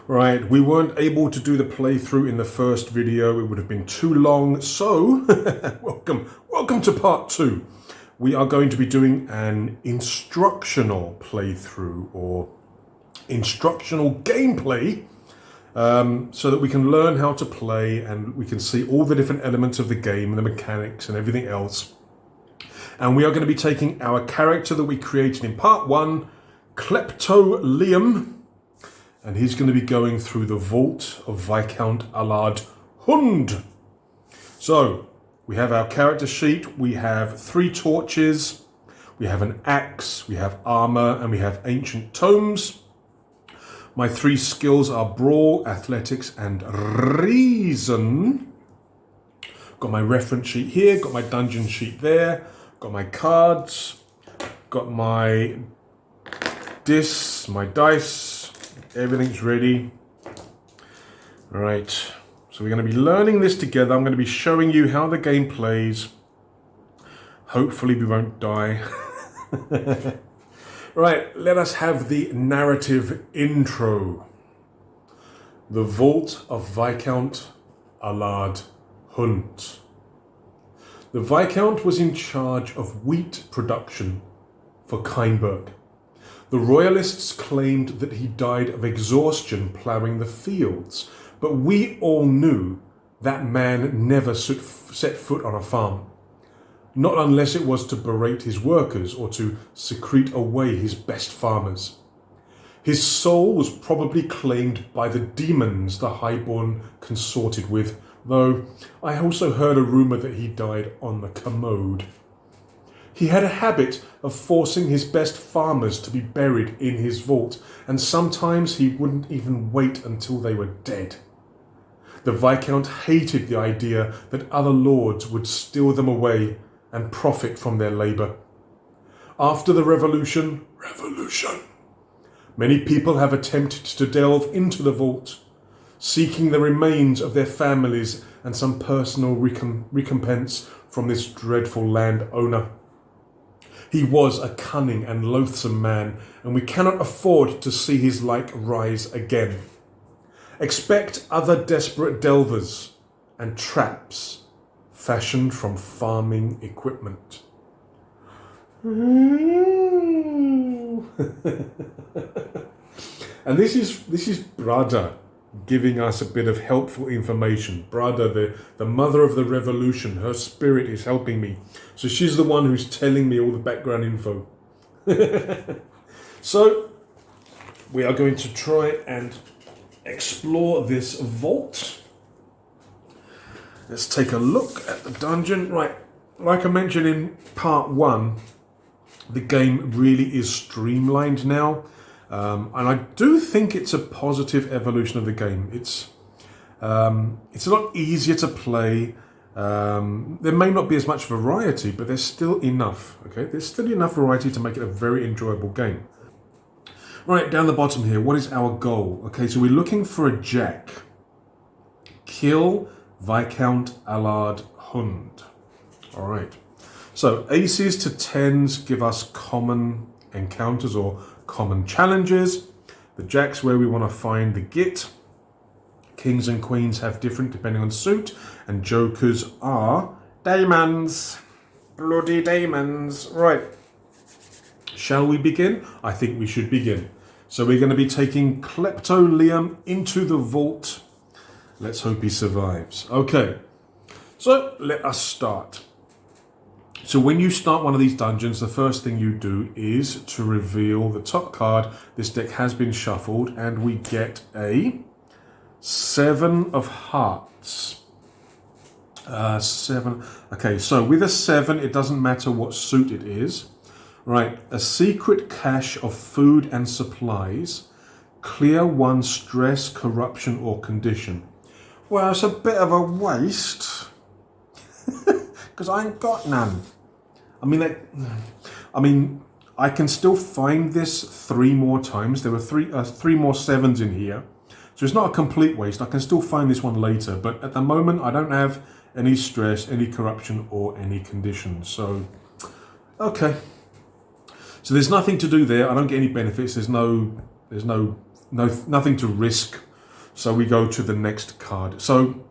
Right, we weren't able to do the playthrough in the first video. It would have been too long. So, welcome to part 2. We are going to be doing an instructional playthrough or instructional gameplay so that we can learn how to play and we can see all the different elements of the game and the mechanics and everything else. And we are going to be taking our character that we created in part 1, Klepto Liam, and he's going to be going through the vault of Viscount Alard Hund. So, we have our character sheet, we have 3 torches, we have an axe, we have armor, and we have ancient tomes. My 3 skills are Brawl, Athletics, and Reason. Got my reference sheet here, got my dungeon sheet there, got my cards, got my discs, my dice, everything's ready. All right, so we're going to be learning this together. I'm going to be showing you how the game plays. Hopefully we won't die. Right, let us have the narrative intro. The Vault of Viscount Alard Hund. The Viscount was in charge of wheat production for Kynberg. The Royalists claimed that he died of exhaustion ploughing the fields, but we all knew that man never set foot on a farm. Not unless it was to berate his workers or to secrete away his best farmers. His soul was probably claimed by the demons the Highborn consorted with, though I also heard a rumour that he died on the commode. He had a habit of forcing his best farmers to be buried in his vault, and sometimes he wouldn't even wait until they were dead. The Viscount hated the idea that other lords would steal them away and profit from their labour. After the revolution, many people have attempted to delve into the vault, seeking the remains of their families and some personal recompense from this dreadful landowner. He was a cunning and loathsome man, and we cannot afford to see his like rise again. Expect other desperate delvers and traps fashioned from farming equipment. And this is Brada giving us a bit of helpful information. Brada, the mother of the revolution, her spirit is helping me. So she's the one who's telling me all the background info. So we are going to try and explore this vault. Let's take a look at the dungeon. Right, like I mentioned in part 1, the game really is streamlined now. And I do think it's a positive evolution of the game. It's a lot easier to play. There may not be as much variety, but there's still enough. Okay, there's still enough variety to make it a very enjoyable game. Right, down the bottom here, what is our goal? Okay, so we're looking for a jack. Kill Viscount Alard Hund. All right. So aces to 10s give us common encounters or common challenges. The jack's where we want to find the git. Kings and queens have different depending on suit, and jokers are daemons. Bloody daemons. Right. Shall we begin? I think we should begin. So we're going to be taking Klepto Liam into the vault. Let's hope he survives. Okay. So let us start. So when you start one of these dungeons, the first thing you do is to reveal the top card. This deck has been shuffled, and we get a 7 of hearts. 7. Okay, so with a 7, it doesn't matter what suit it is. Right, a secret cache of food and supplies. Clear 1 stress, corruption, or condition. Well, it's a bit of a waste. Because I ain't got none. I mean, I can still find this 3 more times. There were 3 more 7s in here. So it's not a complete waste. I can still find this one later. But at the moment, I don't have any stress, any corruption, or any conditions. So, okay. So there's nothing to do there. I don't get any benefits. There's nothing to risk So we go to the next card. So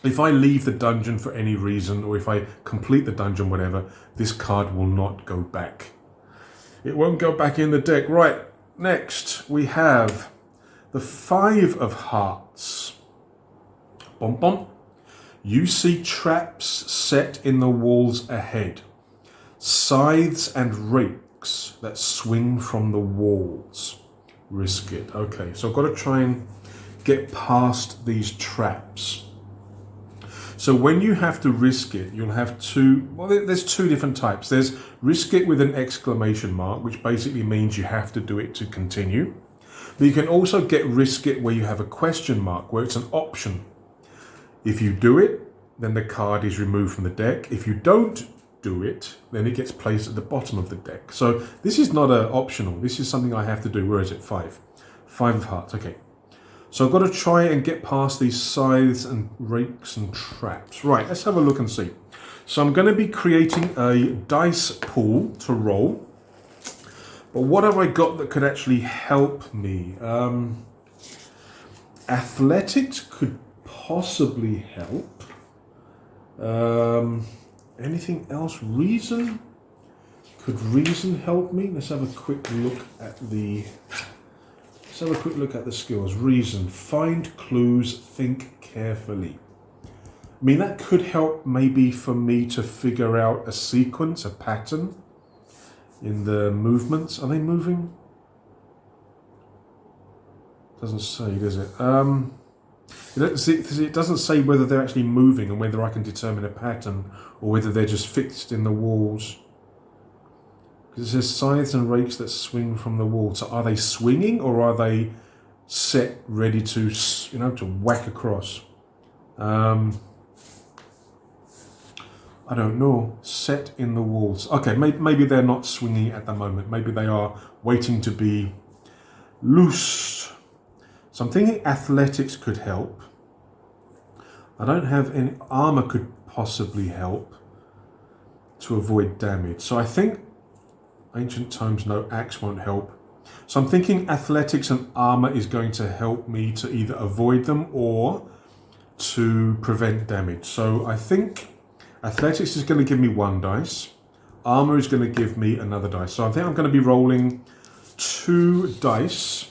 if I leave the dungeon for any reason, or if I complete the dungeon, whatever, this card will not go back. It won't go back in the deck. Right, next we have the 5 of Hearts. Bom bom. You see traps set in the walls ahead. Scythes and rakes that swing from the walls. Risk it. Okay, so I've got to try and get past these traps. So when you have to risk it, you'll have there's 2 different types. There's risk it with an exclamation mark, which basically means you have to do it to continue. But you can also get risk it where you have a question mark, where it's an option. If you do it, then the card is removed from the deck. If you don't do it, then it gets placed at the bottom of the deck. So this is not optional. This is something I have to do. Where is it? 5. 5 of Hearts. Okay. So I've got to try and get past these scythes and rakes and traps. Right, let's have a look and see. So I'm going to be creating a dice pool to roll. But what have I got that could actually help me? Athletics could possibly help. Anything else? Reason? Could reason help me? Let's have a quick look at the... Let's have a quick look at the skills. Reason. Find clues. Think carefully. I mean, that could help maybe for me to figure out a sequence, a pattern in the movements. Are they moving? Doesn't say, does it? It doesn't say whether they're actually moving and whether I can determine a pattern or whether they're just fixed in the walls. Because it says scythes and rakes that swing from the wall. So are they swinging or are they set ready to, to whack across? I don't know. Set in the walls. Okay, maybe they're not swinging at the moment. Maybe they are waiting to be loose. So I'm thinking athletics could help. I don't have any... Armor could possibly help to avoid damage. So I think Ancient Tomes, no, axe won't help. So I'm thinking athletics and armor is going to help me to either avoid them or to prevent damage. So I think athletics is going to give me 1 dice. Armor is going to give me another dice. So I think I'm going to be rolling 2 dice.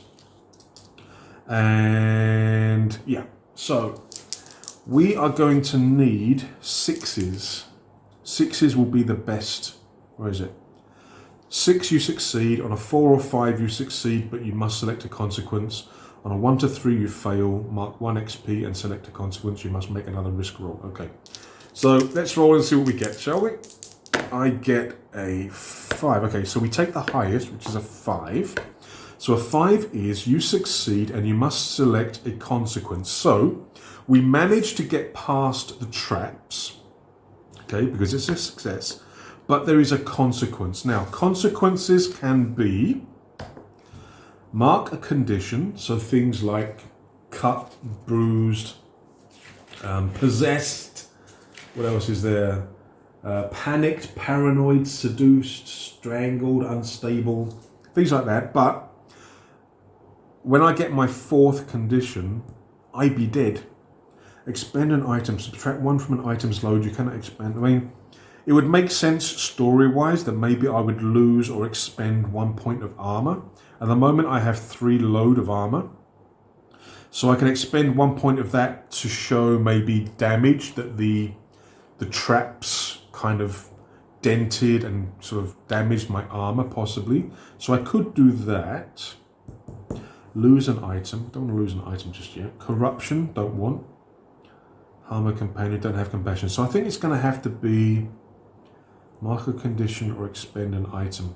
And yeah, so we are going to need 6s. 6s will be the best. Where is it? 6 you succeed. On a 4 or 5 you succeed, but you must select a consequence. On a 1 to 3 you fail. Mark 1 XP and select a consequence. You must make another risk roll. Okay. So let's roll and see what we get, shall we? I get a 5. Okay, so we take the highest, which is a 5. So a 5 is you succeed and you must select a consequence. So we managed to get past the traps, okay, because it's a success, but there is a consequence. Now, consequences can be mark a condition, so things like cut, bruised, possessed, what else is there? Panicked, paranoid, seduced, strangled, unstable, things like that. But when I get my 4th condition, I be dead. Expend an item, subtract 1 from an item's load, you cannot expend. I mean, it would make sense story-wise that maybe I would lose or expend 1 point of armor. At the moment, I have 3 load of armor. So I can expend 1 point of that to show maybe damage that the traps kind of dented and sort of damaged my armor, possibly. So I could do that. Lose an item. Don't want to lose an item just yet. Corruption. Don't want. Harm a companion. Don't have compassion. So I think it's going to have to be mark a condition or expend an item.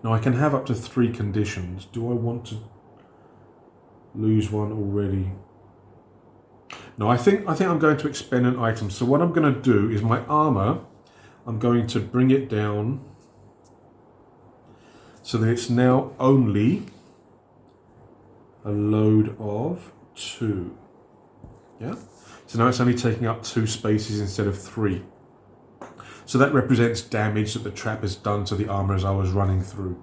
Now I can have up to 3 conditions. Do I want to lose one already? No, I think I'm going to expend an item. So what I'm going to do is my armor, I'm going to bring it down so that it's now only a load of 2. Yeah? So now it's only taking up 2 spaces instead of 3. So that represents damage that the trap has done to the armor as I was running through.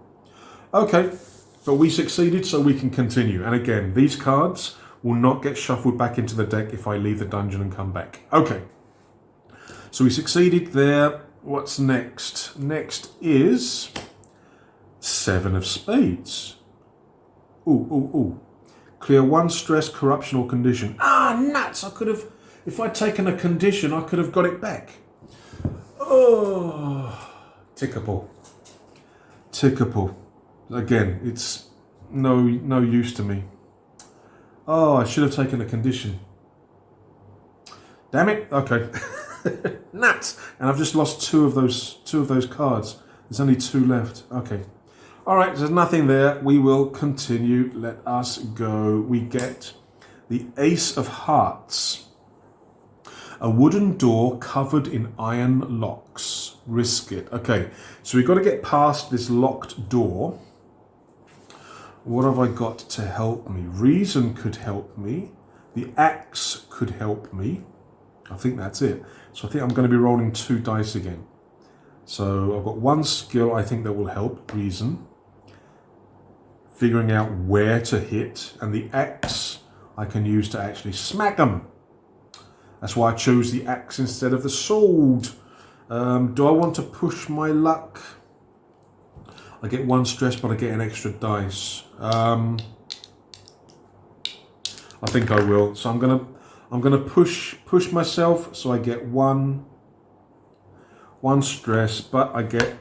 Okay, But we succeeded, so we can continue. And again, these cards will not get shuffled back into the deck if I leave the dungeon and come back. Okay. So we succeeded there. What's next? Next is 7 of spades. Ooh. Clear 1 stress, corruption, or condition. Ah, nuts! I could have, if I'd taken a condition, I could have got it back. Oh, tickable. Again, it's no use to me. Oh, I should have taken a condition. Damn it. Okay. Nuts. And I've just lost two of those cards. There's only 2 left. Okay. All right, there's nothing there. We will continue. Let us go. We get the Ace of Hearts. A wooden door covered in iron locks. Risk it. Okay, so we've got to get past this locked door. What have I got to help me? Reason could help me. The axe could help me. I think that's it. So I think I'm going to be rolling 2 dice again. So I've got 1 skill I think that will help. Reason. Figuring out where to hit. And the axe I can use to actually smack them. That's why I chose the axe instead of the sword. Do I want to push my luck? I get 1 stress, but I get an extra dice. I think I will. So I'm gonna push myself. So I get one stress, but I get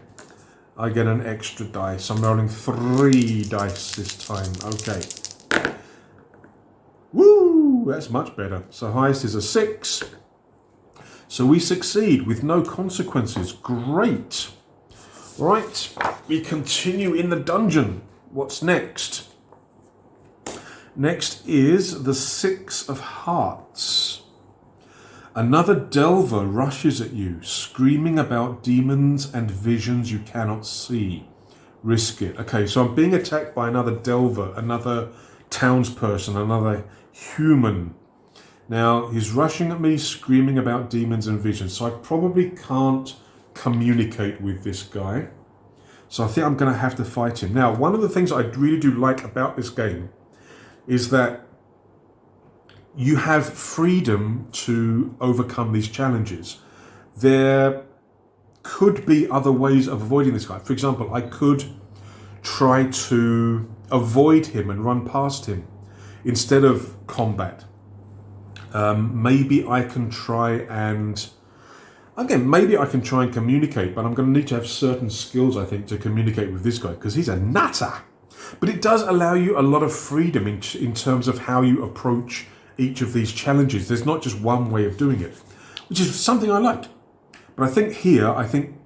an extra dice. I'm rolling 3 dice this time. Okay. Woo! That's much better. So highest is a 6. So we succeed with no consequences. Great. Right, we continue in the dungeon. What's next? Next is the 6 of Hearts. Another delver rushes at you, screaming about demons and visions you cannot see. Risk it. Okay, so I'm being attacked by another delver, another townsperson, another human. Now, he's rushing at me, screaming about demons and visions. So I probably can't communicate with this guy. So I think I'm going to have to fight him. Now, one of the things I really do like about this game is that you have freedom to overcome these challenges. There could be other ways of avoiding this guy. For example, I could try to avoid him and run past him instead of combat. Maybe I can try and communicate, but I'm going to need to have certain skills, I think, to communicate with this guy, because he's a nutter. But it does allow you a lot of freedom in terms of how you approach each of these challenges. There's not just one way of doing it, which is something I liked. But I think here, I think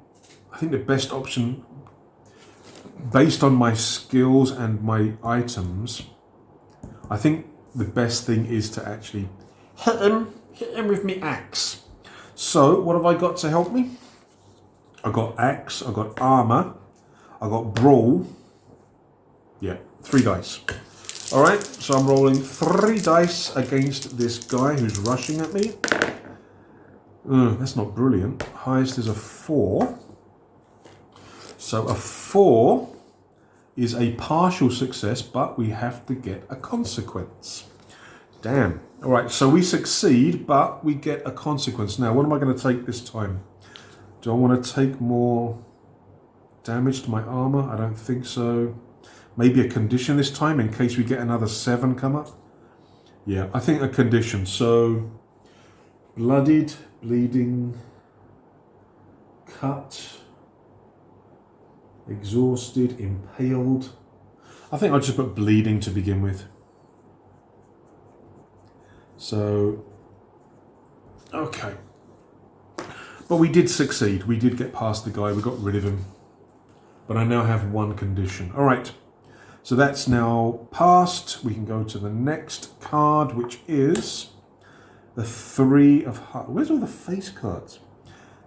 the best option, based on my skills and my items, I think the best thing is to actually hit him with me axe. So, what have I got to help me? I got axe, I got armor, I got brawl. Yeah, 3 dice. All right, so I'm rolling 3 dice against this guy who's rushing at me. That's not brilliant. Highest is a 4. So a 4 is a partial success, but we have to get a consequence. Damn. All right, so we succeed, but we get a consequence. Now, what am I going to take this time? Do I want to take more damage to my armor? I don't think so. Maybe a condition this time in case we get another 7 come up. Yeah, I think a condition. So, bloodied, bleeding, cut, exhausted, impaled. I think I'll just put bleeding to begin with. So, okay. But we did succeed. We did get past the guy. We got rid of him. But I now have 1 condition. All right. So that's now passed. We can go to the next card, which is the 3 of Hearts. Where's all the face cards?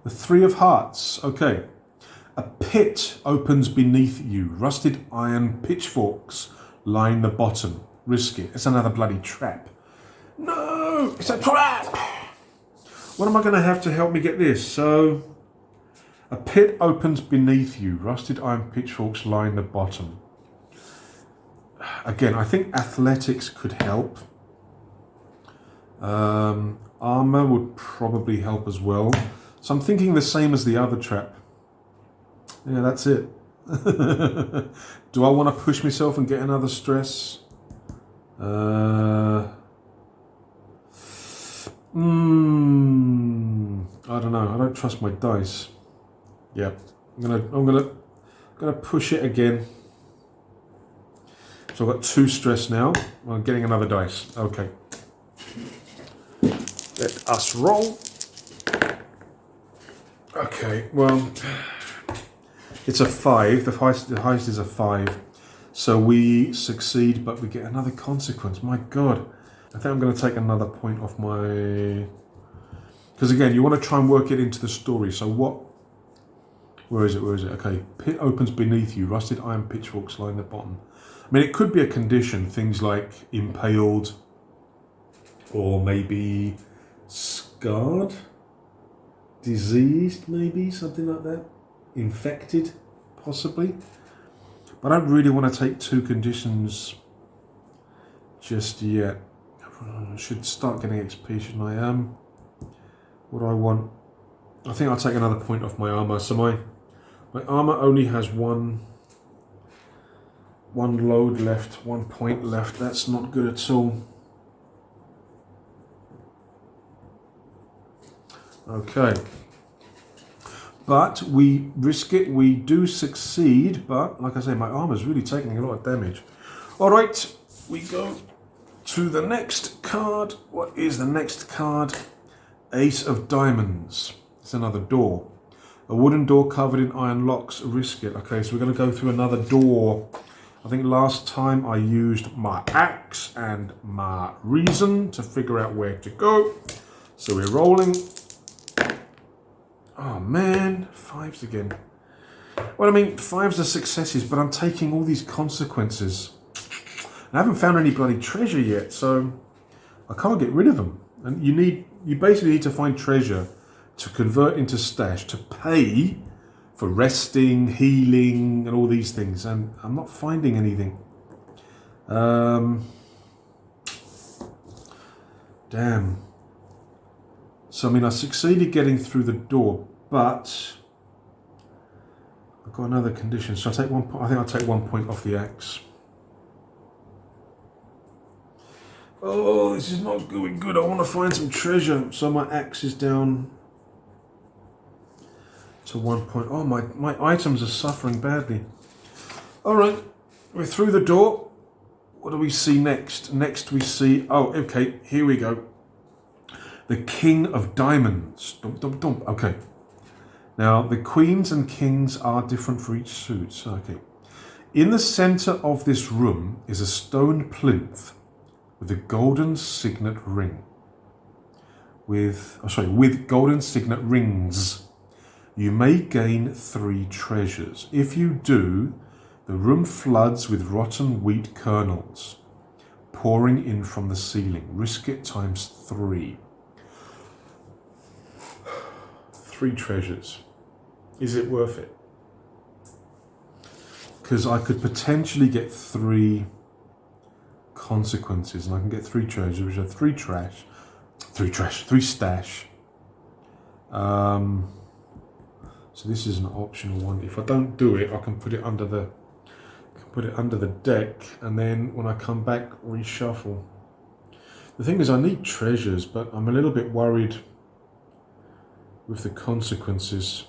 The 3 of Hearts. Okay. A pit opens beneath you. Rusted iron pitchforks line the bottom. Risk it. It's another bloody trap. No! It's a trap! What am I going to have to help me get this? So, a pit opens beneath you. Rusted iron pitchforks line the bottom. Again, I think athletics could help. Armor would probably help as well. So I'm thinking the same as the other trap. Yeah, that's it. Do I want to push myself and get another stress? I don't know. I don't trust my dice. Yeah, I'm gonna push it again. So I've got 2 stress now. I'm getting another dice. Okay. Let us roll. Okay, well, it's a 5. The highest is a 5. So we succeed, but we get another consequence. My God. I think I'm going to take another point off my... Because again, you want to try and work it into the story. So what... Where is it? Okay, pit opens beneath you. Rusted iron pitchforks line the bottom. I mean, it could be a condition. Things like impaled or maybe scarred, diseased maybe, something like that. Infected, possibly. But I don't really want to take 2 conditions just yet. I should start getting XP, shouldn't I? What do I want? I think I'll take another point off my armor. So my armor only has one load left, 1 point left. That's not good at all. Okay. But we risk it, we do succeed, but like I say, my armor's really taking a lot of damage. Alright, we go to the next card. What is the next card? Ace of Diamonds. It's another door. A wooden door covered in iron locks. Risk it. Okay, so we're going to go through another door. I think last time I used my axe and my reason to figure out where to go. So we're rolling. Oh man, 5s again. Well, I mean, 5s are successes, but I'm taking all these consequences. And I haven't found any bloody treasure yet, so I can't get rid of them. And you basically need to find treasure to convert into stash, to pay for resting, healing, and all these things. And I'm not finding anything. Damn. So, I mean, I succeeded getting through the door, but I've got another condition. So I take 1 point. I think I'll take 1 point off the axe. Oh, this is not going good. I want to find some treasure. So my axe is down to 1 point. Oh, my items are suffering badly. All right, we're through the door. What do we see next? Next we see... Oh, okay, here we go. The King of Diamonds. Dum, dum, dum. Okay. Now, the queens and kings are different for each suit. Okay. In the center of this room is a stone plinth with a golden signet ring. With golden signet rings. You may gain 3 treasures. If you do, the room floods with rotten wheat kernels, pouring in from the ceiling. Risk it times 3. 3 treasures. Is it worth it? Because I could potentially get 3 consequences, and I can get 3 treasures, which are 3 stash. So this is an optional one. If I don't do it, I can put it under the deck, and then when I come back, reshuffle. The thing is, I need treasures, but I'm a little bit worried with the consequences.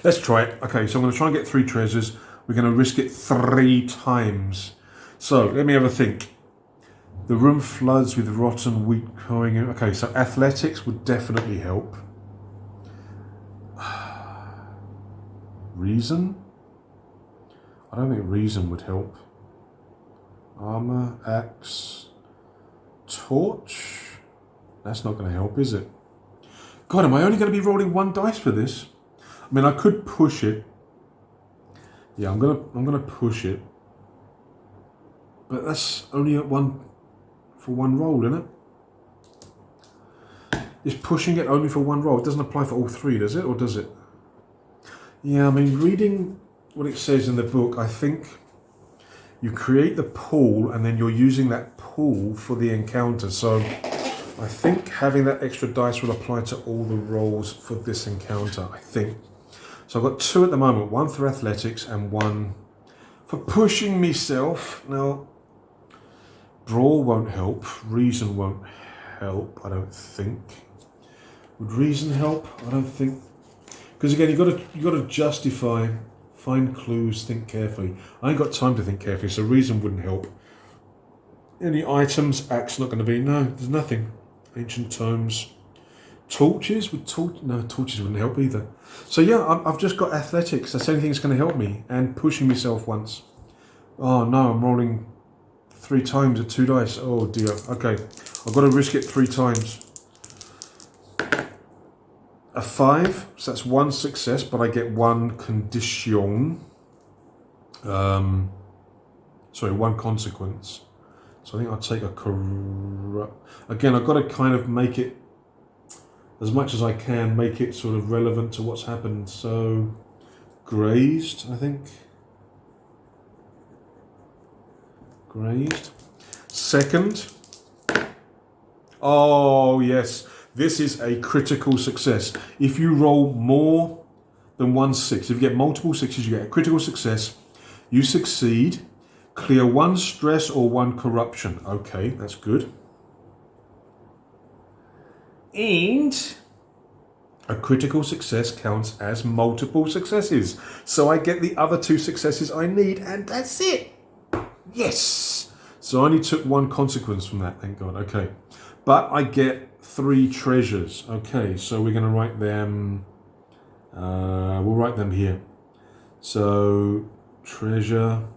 Let's try it. Okay, so I'm going to try and get 3 treasures. We're going to risk it 3 times. So let me have a think. The room floods with rotten wheat going in. Okay, so athletics would definitely help. Reason? I don't think reason would help. Armor, axe, torch. That's not going to help, is it? God, am I only going to be rolling 1 dice for this? I mean, I could push it. Yeah, I'm gonna push it. But that's only at 1 for 1 roll, isn't it? Is pushing it only for 1 roll? It doesn't apply for all 3, does it? Or does it? Yeah, I mean, reading what it says in the book, I think you create the pool and then you're using that pool for the encounter. So I think having that extra dice will apply to all the rolls for this encounter, I think. So I've got 2 at the moment, 1 for athletics and 1 for pushing myself. Now, brawl won't help, reason won't help, I don't think. Would reason help? I don't think. Because again, you got to justify, find clues, think carefully. I ain't got time to think carefully, so reason wouldn't help. Any items? Axe not going to be. No, there's nothing. Ancient tomes. Torches? No, torches wouldn't help either. So yeah, I've just got athletics. That's the only thing that's going to help me. And pushing myself once. Oh no, I'm rolling 3 times at 2 dice. Oh dear. Okay, I've got to risk it 3 times. A 5, so that's 1 success, but I get 1 condition. 1 consequence. So I think I'll take a corrupt. Again, I've got to kind of make it, as much as I can, make it sort of relevant to what's happened. So, grazed, I think. Grazed. Second. Oh, yes. This is a critical success. If you roll more than 1 6, if you get multiple 6s, you get a critical success. You succeed. Clear 1 stress or 1 corruption. Okay, that's good. And a critical success counts as multiple successes. So I get the other 2 successes I need, and that's it. Yes. So I only took 1 consequence from that, thank God. Okay. But I get 3 treasures. Okay, so we're going to write them. We'll write them here. So treasure,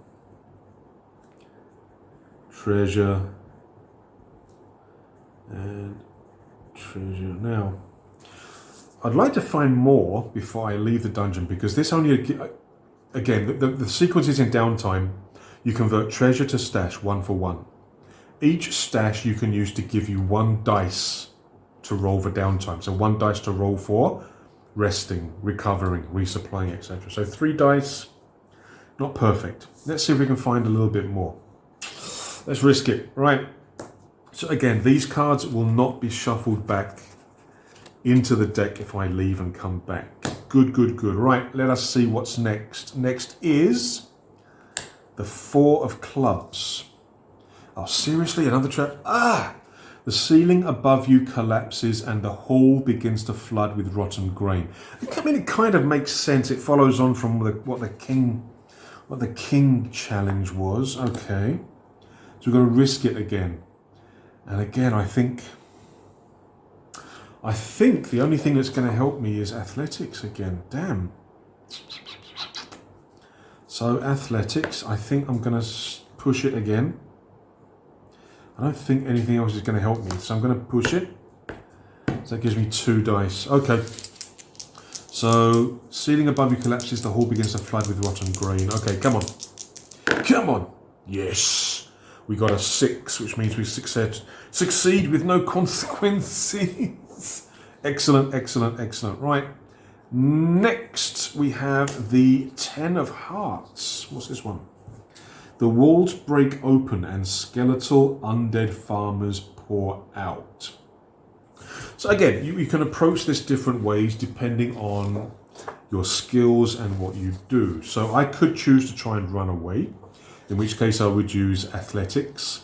and treasure. Now, I'd like to find more before I leave the dungeon, because this only, again, the sequence is in downtime. You convert treasure to stash 1 for 1. Each stash you can use to give you 1 dice to roll for downtime. So 1 dice to roll for resting, recovering, resupplying, etc. So 3 dice, not perfect. Let's see if we can find a little bit more. Let's risk it. Right. So again, these cards will not be shuffled back into the deck if I leave and come back. Good, good, good. Right, let us see what's next. Next is the 4 of clubs. Oh, seriously? Another trap? Ah! The ceiling above you collapses and the hall begins to flood with rotten grain. I mean, it kind of makes sense. It follows on from what the king challenge was. Okay. So we've got to risk it again. And again, I think the only thing that's going to help me is athletics again. Damn. So athletics, I think I'm going to push it again. I don't think anything else is going to help me, so I'm going to push it. So that gives me 2 dice. Okay. So, ceiling above you collapses, the hall begins to flood with rotten grain. Okay, come on. Come on. Yes. We got a 6, which means we succeed with no consequences. Excellent, excellent, excellent. Right. Next, we have the 10 of Hearts. What's this one? The walls break open and skeletal undead farmers pour out. So again, you can approach this different ways depending on your skills and what you do. So I could choose to try and run away, in which case I would use athletics.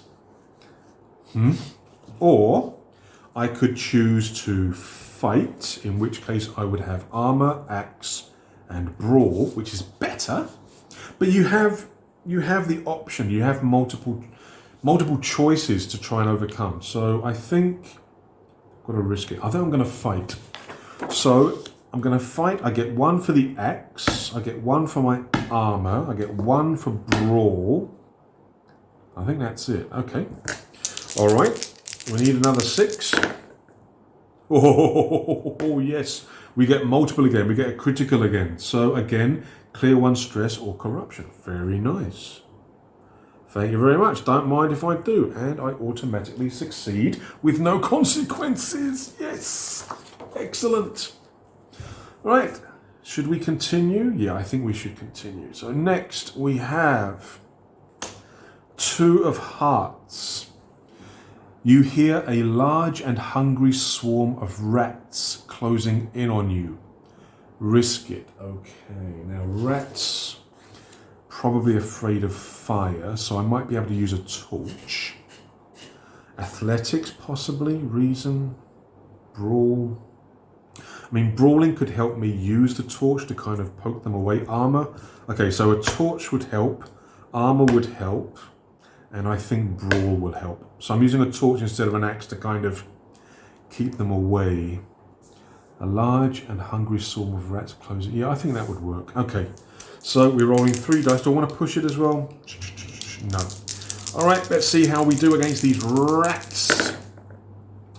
Or I could choose to fight, in which case I would have armor, axe, and brawl, which is better. But you have the option, you have multiple choices to try and overcome. So I think I've got to risk it. I think I'm going to fight. So I'm going to fight. I get 1 for the axe. I get 1 for my armor. I get 1 for brawl. I think that's it. Okay. All right. We need another 6. Oh, yes. We get multiple again. We get a critical again. So again, clear 1 stress or corruption. Very nice. Thank you very much. Don't mind if I do. And I automatically succeed with no consequences. Yes. Excellent. Right. Should we continue? Yeah, I think we should continue. So next we have Two of Hearts. You hear a large and hungry swarm of rats closing in on you. Risk it. Okay, now rats, probably afraid of fire, so I might be able to use a torch. Athletics, possibly. Reason. Brawl. I mean, brawling could help me use the torch to kind of poke them away. Armor. Okay, so a torch would help. Armor would help. And I think brawl will help. So I'm using a torch instead of an axe to kind of keep them away. A large and hungry swarm of rats closing. Yeah, I think that would work. Okay, so we're rolling 3 dice. Do I want to push it as well? No. All right, let's see how we do against these rats.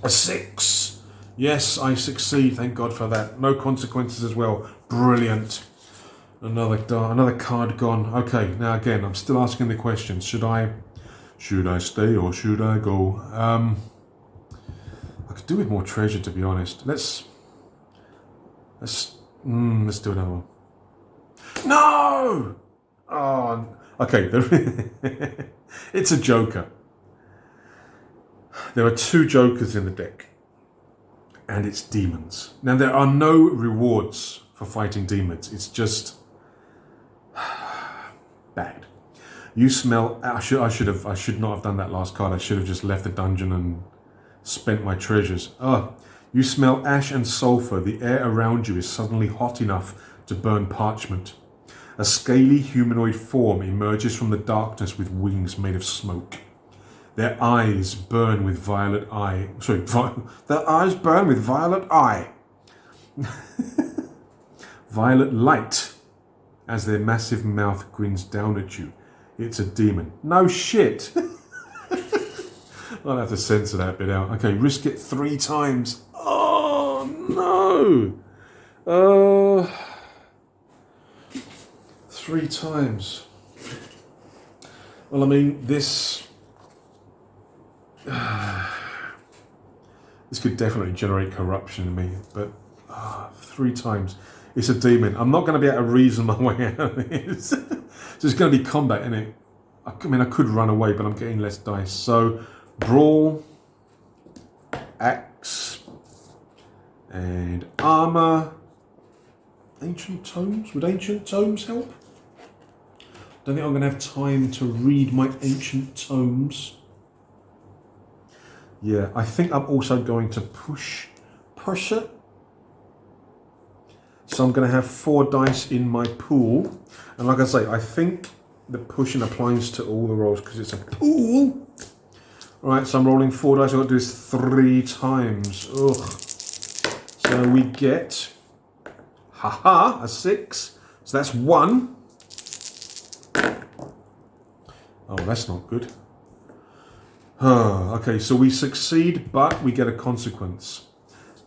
A 6. Yes, I succeed. Thank God for that. No consequences as well. Brilliant. Another card gone. Okay, now again, I'm still asking the question. Should I stay or should I go? I could do with more treasure, to be honest. Let's do another one. No! Oh, okay. It's a joker. There are 2 jokers in the deck, and it's demons. Now there are no rewards for fighting demons. It's just bad. You smell. I should not have done that last card. I should have just left the dungeon and spent my treasures. You smell ash and sulfur. The air around you is suddenly hot enough to burn parchment. A scaly humanoid form emerges from the darkness with wings made of smoke. Their eyes burn with violet eye. Their eyes burn with violet eye. Violet light as their massive mouth grins down at you. It's a demon. No shit. I'll have to censor that bit out. Okay, risk it 3 times. Oh, no. 3 times. Well, I mean, this could definitely generate corruption in me, but 3 times. It's a demon. I'm not going to be able to reason my way out of this. So it's going to be combat, isn't it? I mean, I could run away, but I'm getting less dice. So, brawl, axe, and armor. Ancient tomes? Would ancient tomes help? Don't think I'm going to have time to read my ancient tomes. Yeah, I think I'm also going to push it. So I'm going to have 4 dice in my pool. And like I say, I think the pushing applies to all the rolls because it's a pool. Alright, so I'm rolling 4 dice. I've got to do this 3 times. Ugh. So we get, a 6. So that's 1. Oh, that's not good. Okay, so we succeed, but we get a consequence.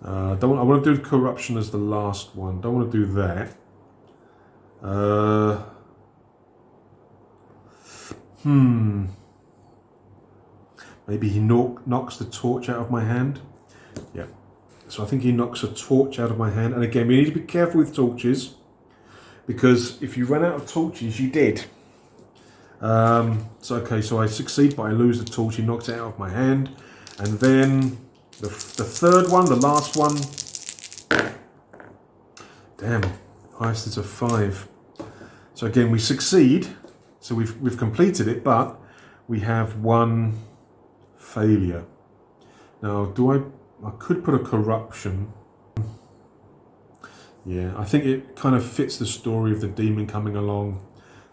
I want to do corruption as the last one. Don't want to do that. Maybe he knocks the torch out of my hand. Yeah. So I think he knocks a torch out of my hand. And again, we need to be careful with torches, because if you run out of torches, you're dead. So I succeed, but I lose the torch. He knocks it out of my hand. And then the third one, the last one. Damn, highest is a 5. So again, we succeed. So we've completed it, but we have 1 failure. Now, I could put a corruption. Yeah, I think it kind of fits the story of the demon coming along.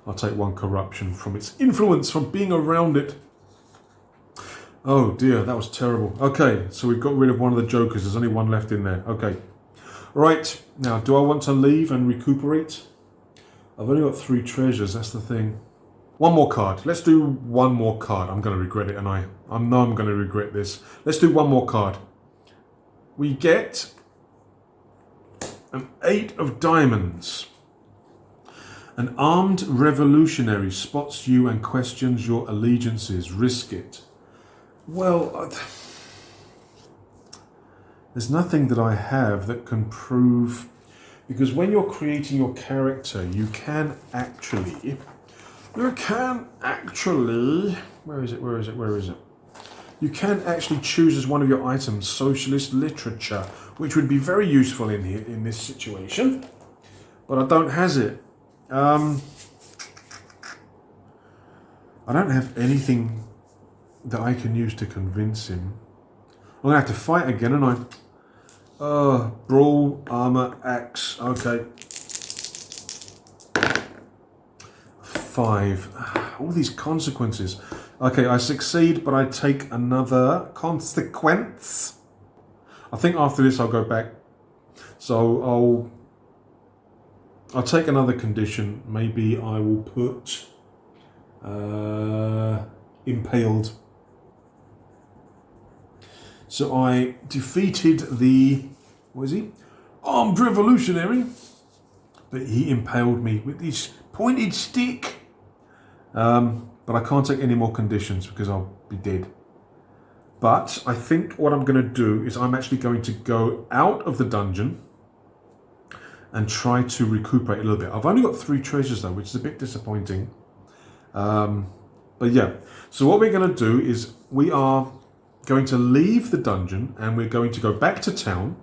I'll take 1 corruption from its influence, from being around it. Oh dear, that was terrible. Okay, so we've got rid of one of the jokers. There's only 1 left in there. Okay. Right, now do I want to leave and recuperate? I've only got 3 treasures, that's the thing. 1 more card. Let's do 1 more card. I'm going to regret it, and I know I'm going to regret this. Let's do 1 more card. We get an 8 of diamonds. An armed revolutionary spots you and questions your allegiances. Risk it. Well, there's nothing that I have that can prove, because when you're creating your character, you can actually Where is it? Where is it? Where is it? You can actually choose as one of your items socialist literature, which would be very useful in here in this situation. But I don't has it. I don't have anything that I can use to convince him. I'm gonna have to fight again, and brawl, armor, axe. Okay. 5. All these consequences. Okay, I succeed, but I take another consequence. I think after this I'll go back. So I'll take another condition. Maybe I will put impaled. So I defeated the, what is he? Armed revolutionary. But he impaled me with his pointed stick. But I can't take any more conditions because I'll be dead. But I think what I'm going to do is I'm actually going to go out of the dungeon and try to recuperate a little bit. I've only got 3 treasures though, which is a bit disappointing. But yeah, so what we're going to do is we are going to leave the dungeon and we're going to go back to town.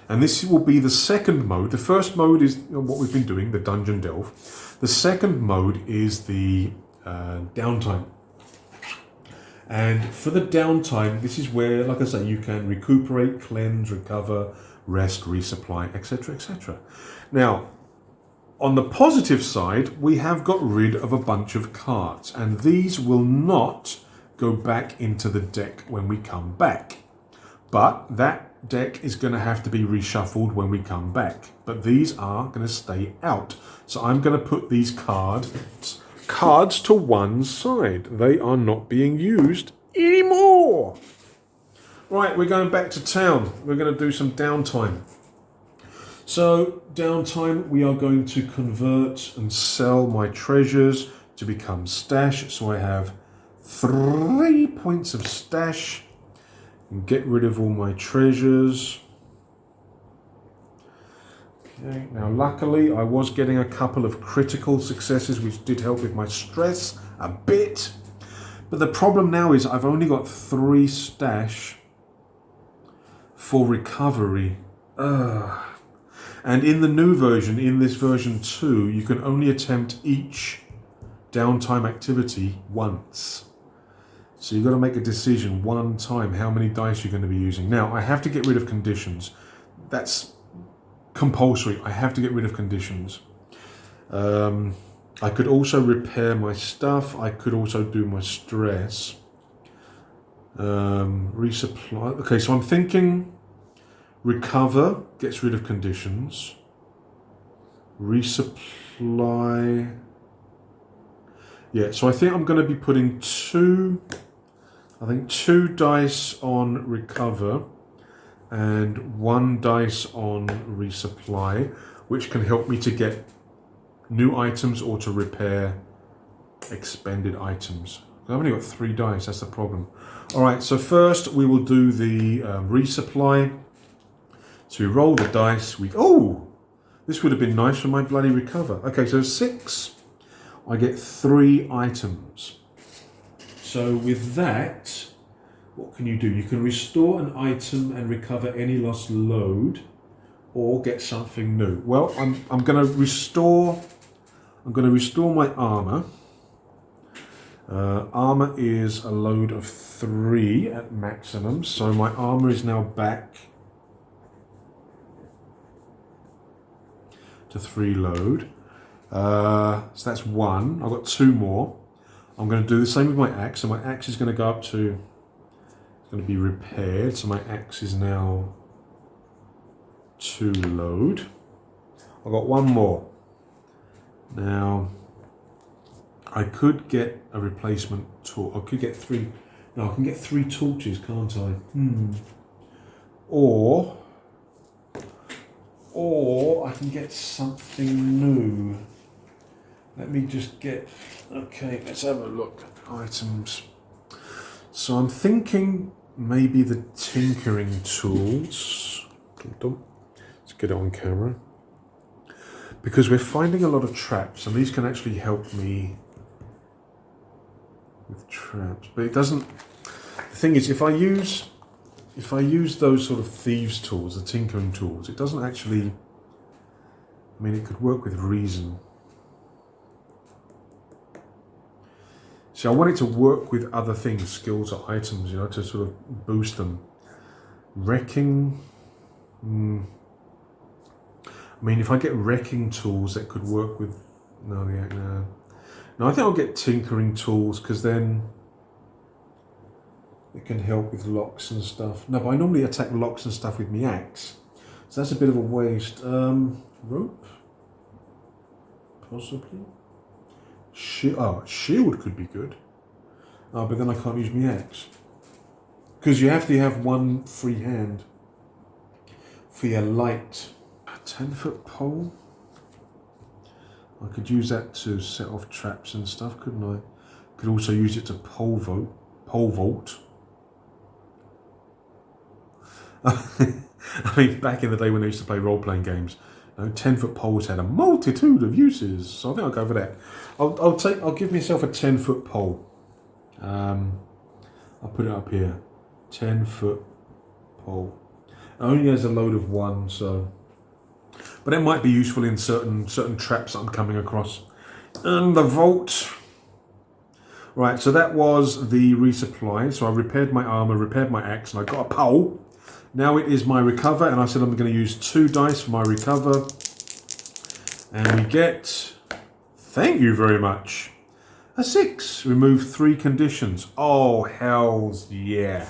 And this will be the second mode. The first mode is what we've been doing, the dungeon delve. The second mode is the downtime. And for the downtime, this is where, like I say, you can recuperate, cleanse, recover, rest, resupply, etc., etc. Now, on the positive side, we have got rid of a bunch of cards, and these will not go back into the deck when we come back. But that deck is going to have to be reshuffled when we come back. But these are going to stay out. So I'm going to put these cards to one side. They are not being used anymore. Right, we're going back to town. We're going to do some downtime. So, downtime, we are going to convert and sell my treasures to become stash. So I have 3 points of stash. And get rid of all my treasures. Okay, now luckily I was getting a couple of critical successes which did help with my stress a bit. But the problem now is I've only got 3 stash for recovery. And in the new version, in this version 2, you can only attempt each downtime activity once. So you've got to make a decision one time how many dice you're going to be using. Now, I have to get rid of conditions. That's compulsory. I have to get rid of conditions. I could also repair my stuff. I could also do my stress. Resupply. Okay, so I'm thinking recover gets rid of conditions. Resupply. Yeah, so I think I'm going to be putting 2 dice on recover and 1 dice on resupply, which can help me to get new items or to repair expended items. I've only got 3 dice, that's the problem. Alright, so first we will do the resupply. So we roll the dice. This would have been nice for my bloody recover. Okay, so 6. I get 3 items. So with that, what can you do? You can restore an item and recover any lost load, or get something new. Well, I'm going to restore my armor. Armor is a load of 3 at maximum, so my armor is now back to 3 load. So that's 1. I've got 2 more. I'm going to do the same with my axe. So my axe is going to go up to, it's going to be repaired. So my axe is now 2 load. I've got 1 more. Now, I could get a replacement torch. I could get 3. No, I can get 3 torches, can't I? Or I can get something new. Let me just get, okay, let's have a look at items. So I'm thinking maybe the tinkering tools. Let's get it on camera. Because we're finding a lot of traps, and these can actually help me with traps, but it doesn't. The thing is, if I use those sort of thieves tools, the tinkering tools, it doesn't actually. I mean, it could work with reason. See, I want it to work with other things, skills or items, you know, to sort of boost them. Wrecking. I mean, if I get wrecking tools, that could work with. No, yeah, no. No, I think I'll get tinkering tools because then it can help with locks and stuff. No, but I normally attack locks and stuff with my axe, so that's a bit of a waste. Rope, possibly. Shield could be good. Oh, but then I can't use my axe because you have to have one free hand for your light. A 10-foot pole. I could use that to set off traps and stuff, couldn't I? Could also use it to pole vault. I mean, back in the day when I used to play role-playing games, 10-foot poles had a multitude of uses. So I think I'll go for that. I'll give myself a 10-foot pole. I'll put it up here. 10-foot pole. It only has a load of 1, so. But it might be useful in certain traps I'm coming across. And the vault. Right, so that was the resupply. So I repaired my armor, repaired my axe, and I got a pole. Now it is my recover, and I said I'm going to use 2 dice for my recover. And we get, thank you very much, a 6. Remove 3 conditions. Oh, hells yeah.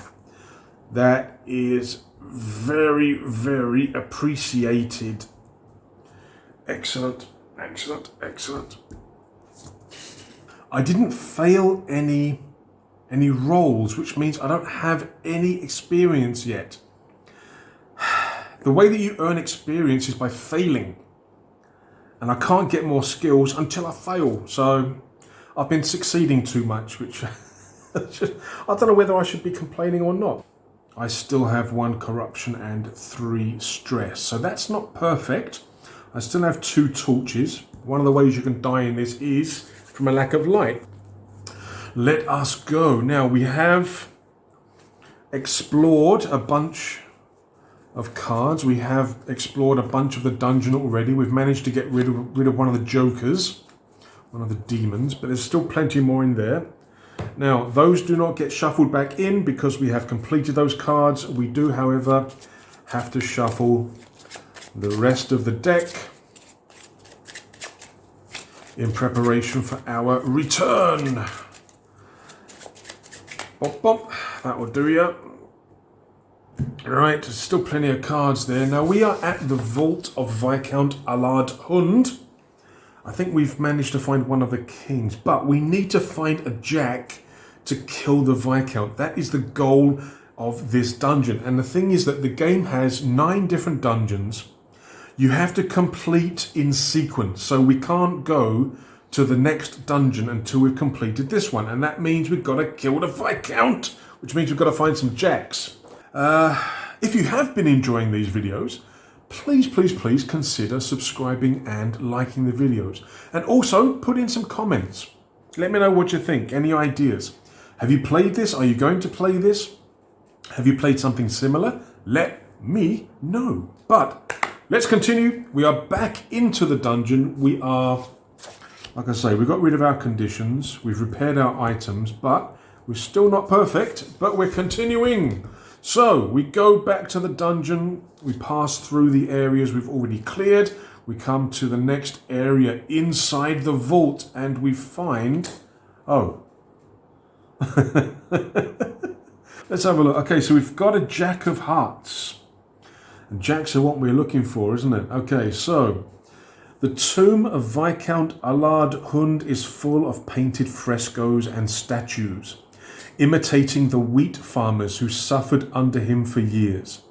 That is very, very appreciated. Excellent, excellent, excellent. I didn't fail any rolls, which means I don't have any experience yet. The way that you earn experience is by failing. And I can't get more skills until I fail. So I've been succeeding too much, which I don't know whether I should be complaining or not. I still have 1 corruption and 3 stress. So that's not perfect. I still have 2 torches. One of the ways you can die in this is from a lack of light. Let us go. Now we have explored a bunch of cards. We have explored a bunch of the dungeon already. We've managed to get rid of one of the jokers, one of the demons, but there's still plenty more in there. Now, those do not get shuffled back in because we have completed those cards. We do, however, have to shuffle the rest of the deck in preparation for our return. Bop, bop. That will do ya. Right, there's still plenty of cards there. Now we are at the vault of Viscount Alard Hund. I think we've managed to find one of the kings, but we need to find a jack to kill the Viscount. That is the goal of this dungeon. And the thing is that the game has 9 different dungeons. You have to complete in sequence. So we can't go to the next dungeon until we've completed this one. And that means we've got to kill the Viscount, which means we've got to find some jacks. If you have been enjoying these videos, please, please, please consider subscribing and liking the videos. And also put in some comments. Let me know what you think. Any ideas? Have you played this? Are you going to play this? Have you played something similar? Let me know. But let's continue. We are back into the dungeon. We are, like I say, we got rid of our conditions. We've repaired our items, but we're still not perfect. But we're continuing. So we go back to the dungeon. We pass through the areas we've already cleared. We come to the next area inside the vault and we find... Oh. Let's have a look. Okay, so we've got a Jack of Hearts. And jacks are what we're looking for, isn't it? Okay, so the tomb of Viscount Alard Hund is full of painted frescoes and statues, imitating the wheat farmers who suffered under him for years.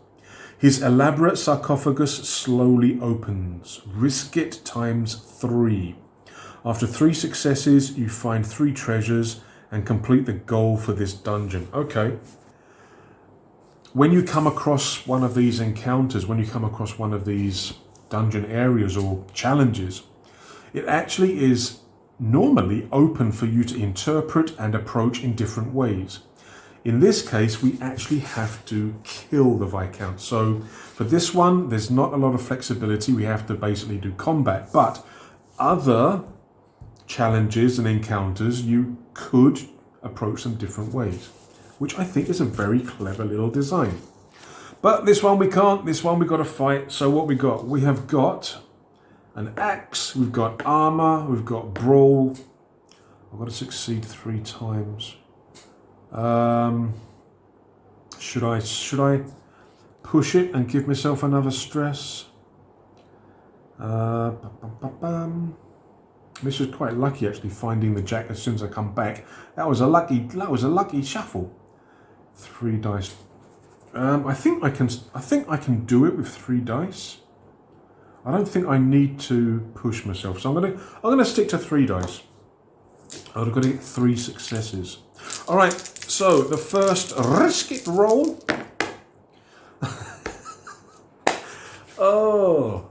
His elaborate sarcophagus slowly opens. Risk it ×3. After 3 successes, you find 3 treasures and complete the goal for this dungeon. Okay. When you come across one of these encounters, when you come across one of these dungeon areas or challenges, it actually is normally open for you to interpret and approach in different ways. In this case, we actually have to kill the Viscount. So for this one, there's not a lot of flexibility. We have to basically do combat. But other challenges and encounters, you could approach them different ways, which I think is a very clever little design. But this one we can't. This one we got to fight. So what we got? We have got an axe. We've got armor. We've got brawl. I've got to succeed 3 times. Should I push it and give myself another stress? This was quite lucky actually, finding the jack as soon as I come back. That was a lucky shuffle. 3 dice. I think I can do it with 3 dice. I don't think I need to push myself, so I'm gonna stick to 3 dice. I've got to get 3 successes. All right. So the first risk it roll. Oh.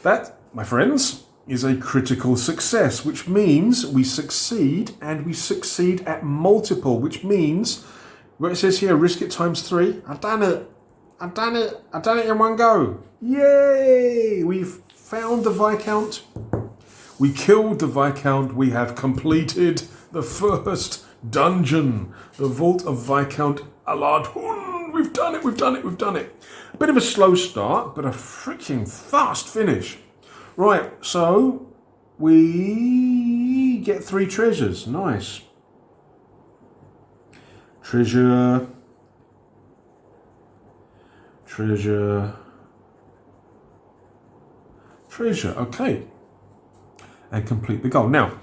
That, my friends, is a critical success, which means we succeed, and we succeed at multiple, which means, where it says here, risk it times 3, I've done it. I've done it in one go. Yay! We've found the Viscount. We killed the Viscount. We have completed the first dungeon, the Vault of Viscount Alard. Hund. We've done it. A bit of a slow start, but a freaking fast finish. Right, so we get 3 treasures. Nice. Treasure. Okay. And complete the goal. Now,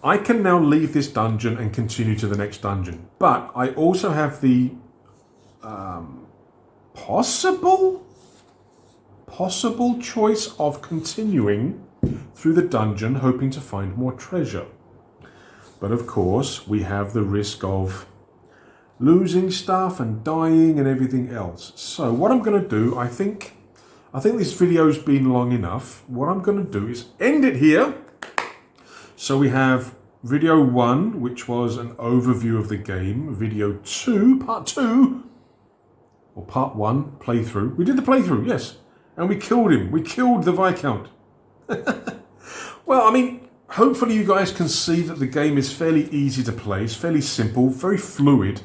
I can now leave this dungeon and continue to the next dungeon, but I also have the possible choice of continuing through the dungeon, hoping to find more treasure. But of course, we have the risk of losing stuff and dying and everything else. So what I'm going to do, I think this video's been long enough. What I'm going to do is end it here. So we have video 1, which was an overview of the game. Video 2, part 2, or part 1, playthrough. We did the playthrough, yes. And we killed him. We killed the Viscount. Well, I mean, hopefully you guys can see that the game is fairly easy to play. It's fairly simple, very fluid.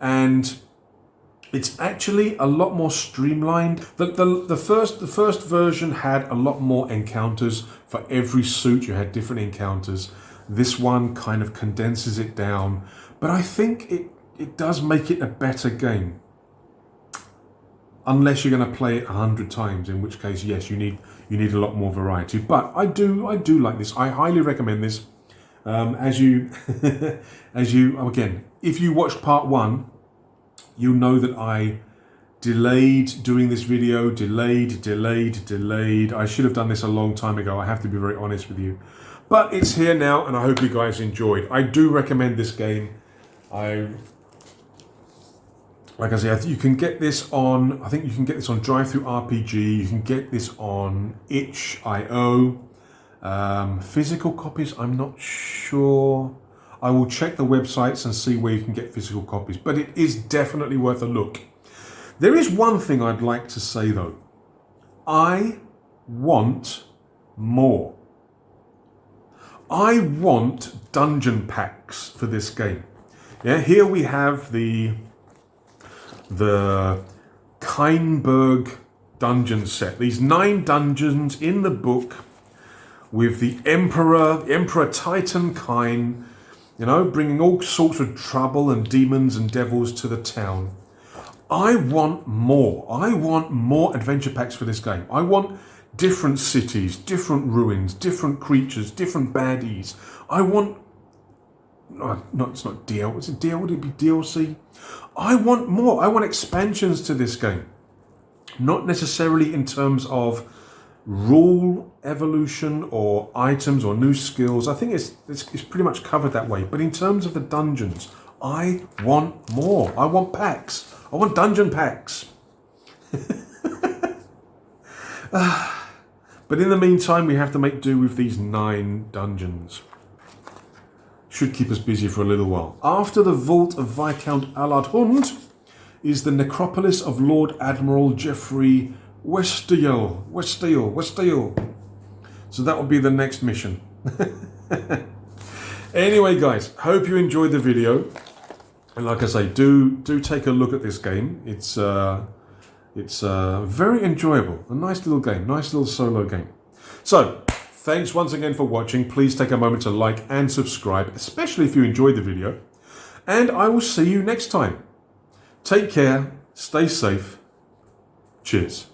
And it's actually a lot more streamlined. The first version had a lot more encounters. For every suit you had different encounters. This one kind of condenses it down, but I think it does make it a better game. Unless you're going to play it 100 times, in which case yes, you need a lot more variety. But I do like this. I highly recommend this. As you again, if you watched part 1, you'll know that I delayed doing this video, delayed. I should have done this a long time ago. I have to be very honest with you. But it's here now, and I hope you guys enjoyed. I do recommend this game. Like I say, you can get this on, I think you can get this on Drive-Thru RPG. You can get this on itch.io. Physical copies, I'm not sure. I will check the websites and see where you can get physical copies. But it is definitely worth a look. There is one thing I'd like to say though. I want more. I want dungeon packs for this game. Yeah, here we have the Keinberg dungeon set. These 9 dungeons in the book with the Emperor Titan Kine, bringing all sorts of trouble and demons and devils to the town. I want more. I want more adventure packs for this game. I want different cities, different ruins, different creatures, different baddies. I want... No, it's not DL. Is it DL? Would it be DLC? I want more. I want expansions to this game. Not necessarily in terms of rule evolution or items or new skills. I think it's pretty much covered that way. But in terms of the dungeons, I want more. I want packs. I want dungeon packs. But in the meantime, we have to make do with these 9 dungeons. Should keep us busy for a little while. After the Vault of Viscount Alard Hund is the Necropolis of Lord Admiral Geoffrey Westeel. So that will be the next mission. Anyway, guys, hope you enjoyed the video. And like I say, do take a look at this game. It's very enjoyable. A nice little game, nice little solo game. So, thanks once again for watching. Please take a moment to like and subscribe, especially if you enjoyed the video. And I will see you next time. Take care, stay safe. Cheers.